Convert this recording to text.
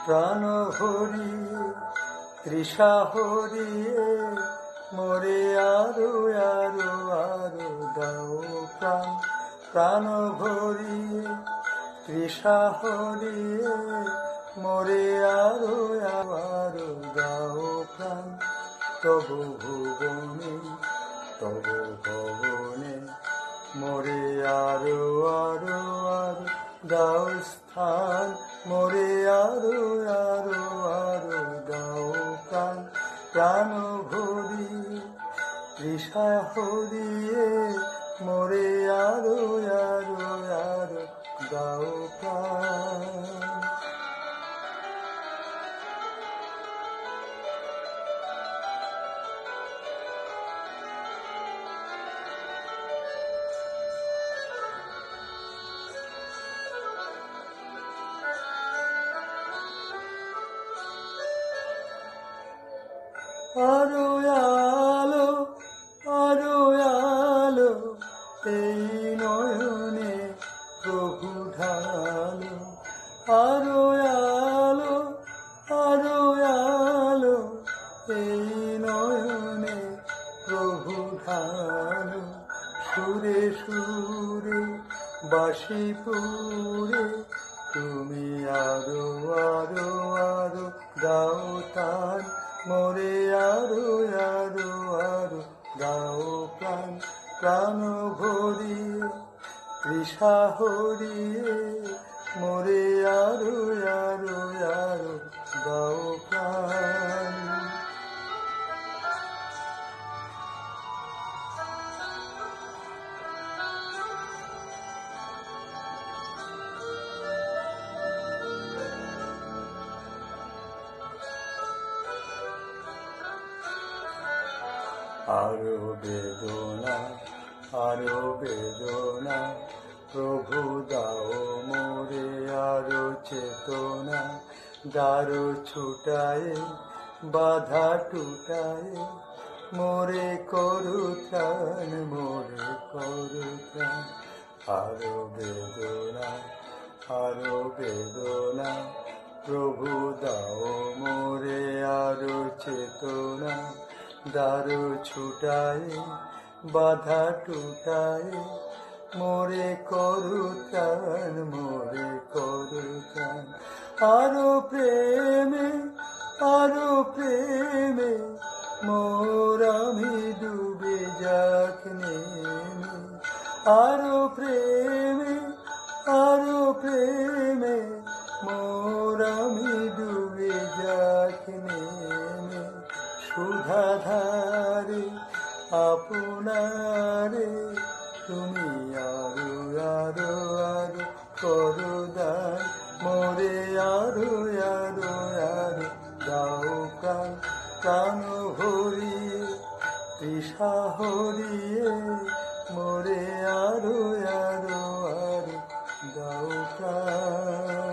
প্রাণ হরিয়ে তৃষা হরিয়ে মোরে আরো আরো আরো দাও প্রাণ। প্রাণ ভরিয়ে তৃষা হরিয়ে মোরে আরো আরো দাও প্রাণ। তবু ভুবনে তবু ভবনে মোরে আরো আরো আরো দাও স্থান। মোরে আরো আরো আরো দাও প্রাণ। প্রাণ ভরিয়ে তৃষা হরিয়ে মোরে আরো আরো আরো দাও প্রাণ। আরো আলো আরো আলো এই নয়নে প্রভু ঢালো। আরো আলো আরো আলো এই নয়নে প্রভু ঢালো। সুরে সুরে বাঁশি পুরে তুমি আরো আরো আরো দাও তান। মোরে আরো আরো আরো দাও প্রাণ। প্রাণ ভরিয়ে তৃষা হরিয়ে মোরে আরো আরো আরো দাও প্রাণ। আরো বেদনা আরো বেদনা প্রভু দাও মোরে আরো চেতনা। দারু ছুটায় বাধা টুটায় মোরে করু ত্রাণ। মোরে করু ত্রাণ। আরো বেদনা আরো বেদনা প্রভু দাও মোরে আরো চেতনা। দারু ছুটায় বাধা টুটায় মোরে করু ত্রাণ। মোরে করু ত্রাণ। আরো প্রেমে মোর আমি ডুবে যাক নেমে। আরো প্রেমে মোর আমি ডুবে যাক নেমে। সুধাধারে আপনারে তুমি আরো আরো আরো করো দান। মোরে আরো আরো আরো দাও প্রাণ। প্রাণ ভরিয়ে তৃষা হরিয়ে মোরে আরো আরো আরো দাও প্রাণ।